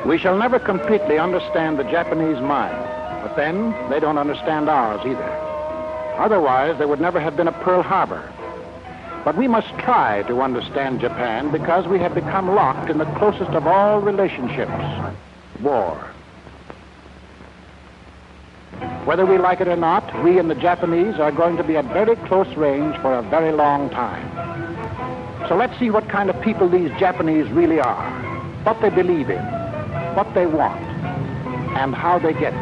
We shall never completely understand the Japanese mind, but then they don't understand ours either. Otherwise, there would never have been a Pearl Harbor. But we must try to understand Japan because we have become locked in the closest of all relationships, war. Whether we like it or not, we and the Japanese are going to be at very close range for a very long time. So let's see what kind of people these Japanese really are, what they believe in, what they want, and how they get it.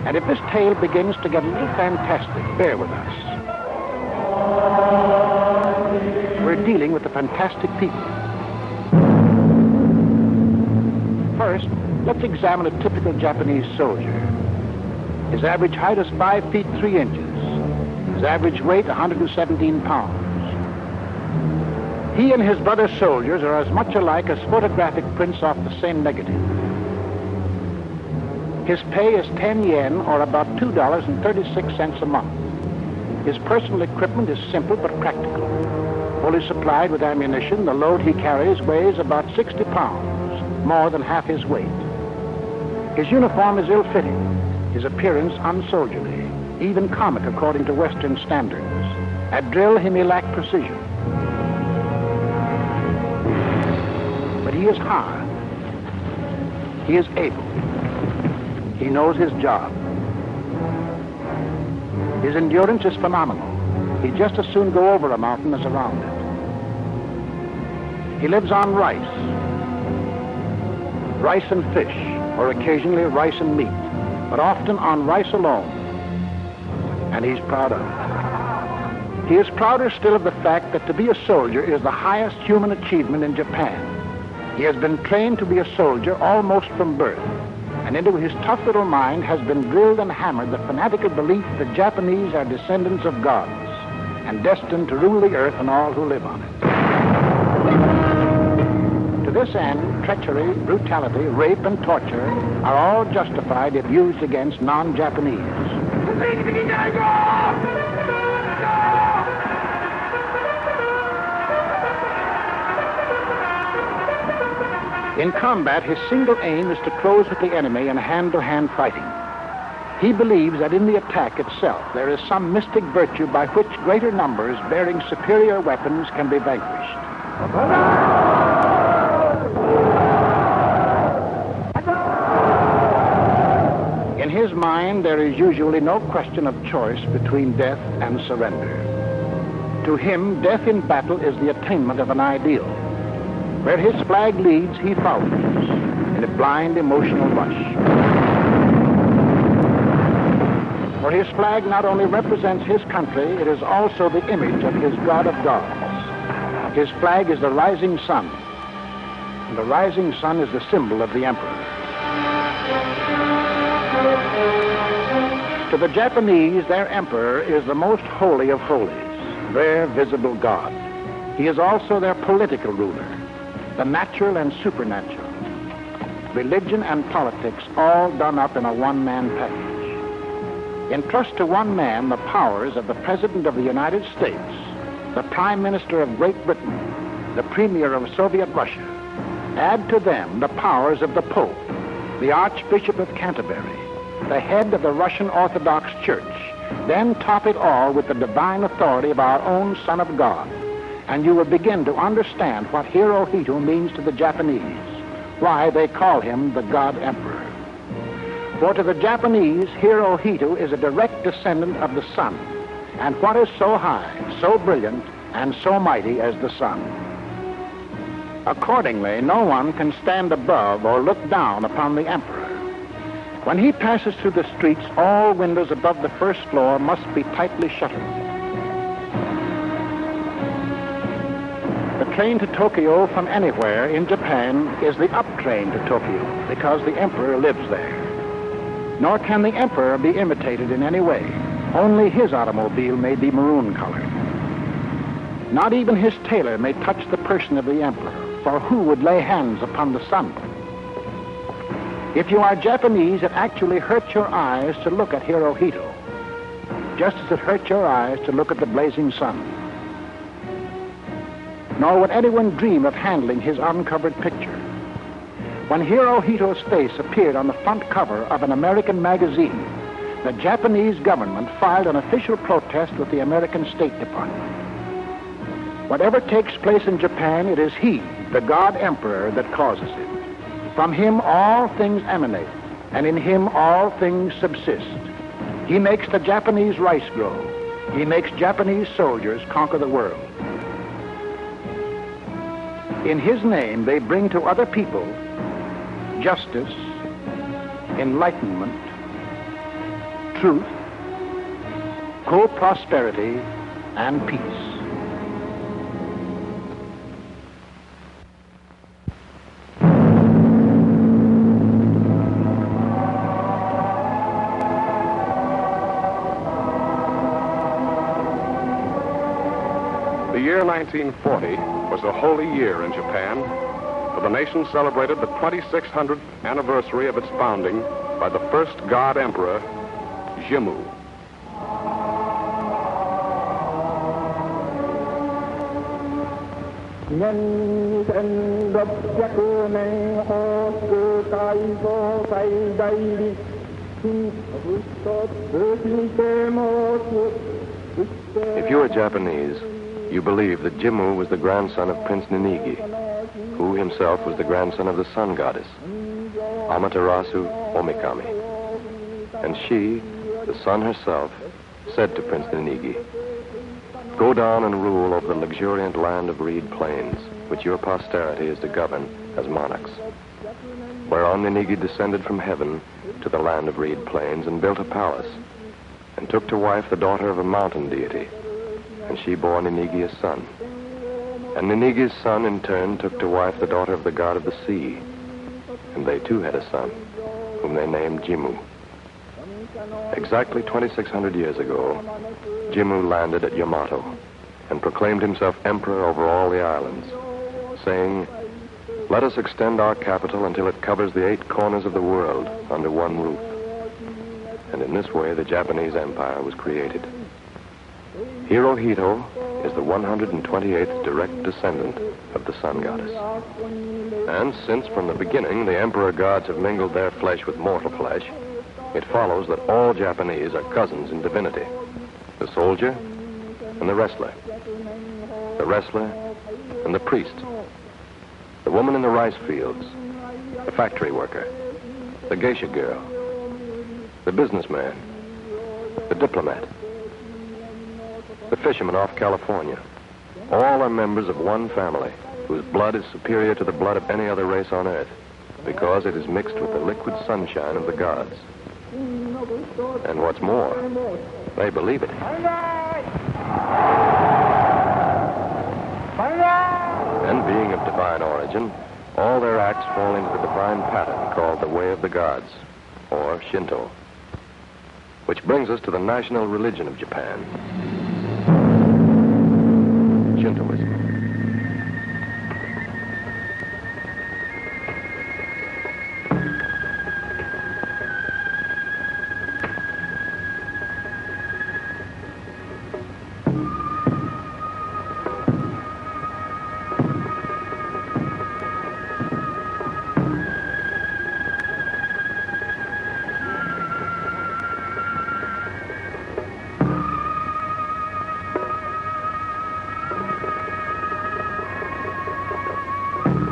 And if this tale begins to get a little fantastic, bear with us. We're dealing with the fantastic people. First, let's examine a typical Japanese soldier. His average height is 5 feet 3 inches. His average weight, 117 pounds. He and his brother soldiers are as much alike as photographic prints off the same negative. His pay is 10 yen, or about $2.36 a month. His personal equipment is simple but practical. Fully supplied with ammunition, the load he carries weighs about 60 pounds, more than half his weight. His uniform is ill-fitting, his appearance unsoldierly, even comic according to Western standards. At drill, he may lack precision. But he is hard. He is able. He knows his job. His endurance is phenomenal. He'd just as soon go over a mountain as around it. He lives on rice and fish, or occasionally rice and meat, but often on rice alone. And he's proud of it. He is prouder still of the fact that to be a soldier is the highest human achievement in Japan. He has been trained to be a soldier almost from birth, and into his tough little mind has been drilled and hammered the fanatical belief that Japanese are descendants of gods and destined to rule the earth and all who live on it. To this end, treachery, brutality, rape, and torture are all justified if used against non-Japanese. In combat, his single aim is to close with the enemy in hand-to-hand fighting. He believes that in the attack itself there is some mystic virtue by which greater numbers bearing superior weapons can be vanquished. In his mind, there is usually no question of choice between death and surrender. To him, death in battle is the attainment of an ideal. Where his flag leads, he follows in a blind emotional rush. For his flag not only represents his country, it is also the image of his God of gods. His flag is the rising sun, and the rising sun is the symbol of the emperor. To the Japanese, their emperor is the most holy of holies, their visible God. He is also their political ruler, the natural and supernatural. Religion and politics all done up in a one-man package. Entrust to one man the powers of the President of the United States, the Prime Minister of Great Britain, the Premier of Soviet Russia. Add to them the powers of the Pope, the Archbishop of Canterbury, the head of the Russian Orthodox Church. Then top it all with the divine authority of our own Son of God, and you will begin to understand what Hirohito means to the Japanese, why they call him the God Emperor. For to the Japanese, Hirohito is a direct descendant of the sun, and what is so high, so brilliant, and so mighty as the sun? Accordingly, no one can stand above or look down upon the emperor. When he passes through the streets, all windows above the first floor must be tightly shuttered. The train to Tokyo from anywhere in Japan is the up train to Tokyo because the emperor lives there. Nor can the emperor be imitated in any way. Only his automobile may be maroon-colored. Not even his tailor may touch the person of the emperor, for who would lay hands upon the sun? If you are Japanese, it actually hurts your eyes to look at Hirohito, just as it hurts your eyes to look at the blazing sun. Nor would anyone dream of handling his uncovered picture. When Hirohito's face appeared on the front cover of an American magazine, the Japanese government filed an official protest with the American State Department. Whatever takes place in Japan, it is he, the God Emperor, that causes it. From him all things emanate, and in him all things subsist. He makes the Japanese rice grow. He makes Japanese soldiers conquer the world. In his name, they bring to other people justice, enlightenment, truth, co-prosperity, and peace. The year 1940 was a holy year in Japan, for the nation celebrated the 2600th anniversary of its founding by the first God Emperor, Jimmu. If you are Japanese, you believe that Jimmu was the grandson of Prince Ninigi, who himself was the grandson of the sun goddess, Amaterasu Omikami. And she, the sun herself, said to Prince Ninigi, "Go down and rule over the luxuriant land of reed plains, which your posterity is to govern as monarchs." Whereon Ninigi descended from heaven to the land of reed plains and built a palace, and took to wife the daughter of a mountain deity, and she bore Ninigi a son. And Ninigi's son in turn took to wife the daughter of the god of the sea, and they too had a son, whom they named Jimmu. Exactly 2,600 years ago, Jimmu landed at Yamato and proclaimed himself emperor over all the islands, saying, "Let us extend our capital until it covers the 8 corners of the world under one roof." And in this way, the Japanese empire was created. Hirohito is the 128th direct descendant of the sun goddess. And since from the beginning the emperor gods have mingled their flesh with mortal flesh, it follows that all Japanese are cousins in divinity. The soldier and the wrestler and the priest, the woman in the rice fields, the factory worker, the geisha girl, the businessman, the diplomat, the fisherman off California. All are members of one family, whose blood is superior to the blood of any other race on earth, because it is mixed with the liquid sunshine of the gods. And what's more, they believe it. And being of divine origin, all their acts fall into the divine pattern called the Way of the Gods, or Shinto. Which brings us to the national religion of Japan, Shintoism.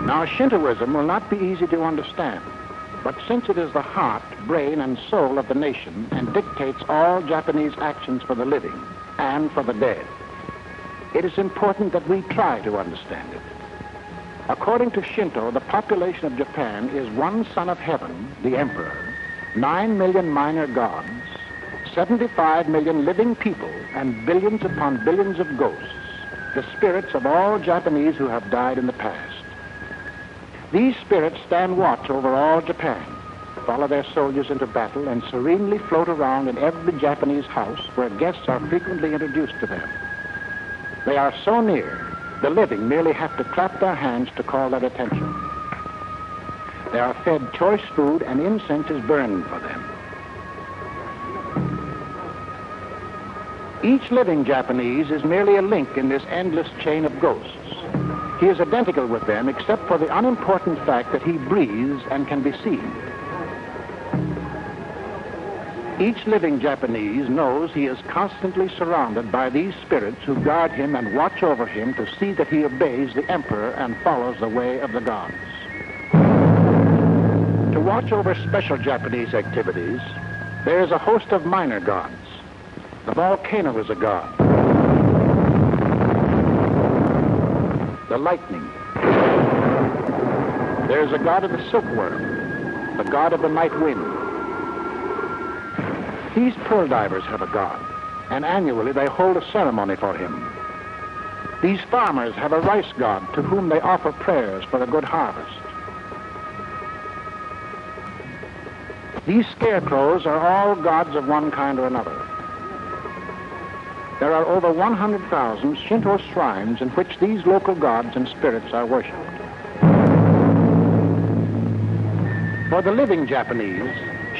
Now, Shintoism will not be easy to understand, but since it is the heart, brain, and soul of the nation and dictates all Japanese actions for the living and for the dead, it is important that we try to understand it. According to Shinto, the population of Japan is one son of heaven, the emperor, 9 million minor gods, 75 million living people, and billions upon billions of ghosts, the spirits of all Japanese who have died in the past. These spirits stand watch over all Japan, follow their soldiers into battle, and serenely float around in every Japanese house where guests are frequently introduced to them. They are so near, the living merely have to clap their hands to call their attention. They are fed choice food, and incense is burned for them. Each living Japanese is merely a link in this endless chain of ghosts. He is identical with them except for the unimportant fact that he breathes and can be seen. Each living Japanese knows he is constantly surrounded by these spirits who guard him and watch over him to see that he obeys the emperor and follows the way of the gods. To watch over special Japanese activities, there is a host of minor gods. The volcano is a god. The lightning. There is a god of the silkworm, the god of the night wind. These pearl divers have a god, and annually they hold a ceremony for him. These farmers have a rice god to whom they offer prayers for a good harvest. These scarecrows are all gods of one kind or another. There are over 100,000 Shinto shrines in which these local gods and spirits are worshipped. For the living Japanese,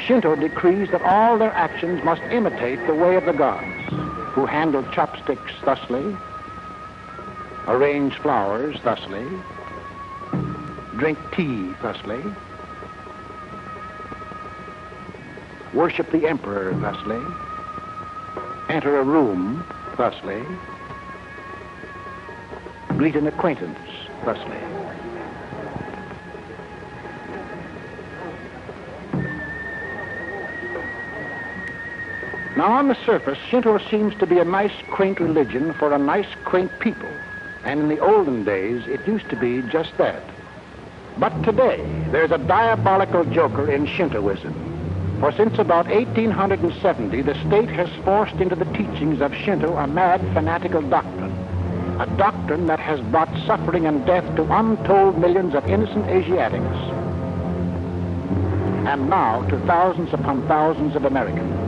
Shinto decrees that all their actions must imitate the way of the gods, who handle chopsticks thusly, arrange flowers thusly, drink tea thusly, worship the emperor thusly, enter a room thusly, greet an acquaintance thusly. Now, on the surface, Shinto seems to be a nice, quaint religion for a nice, quaint people. And in the olden days, it used to be just that. But today, there's a diabolical joker in Shintoism. For since about 1870, the state has forced into the teachings of Shinto a mad, fanatical doctrine. A doctrine that has brought suffering and death to untold millions of innocent Asiatics. And now to thousands upon thousands of Americans.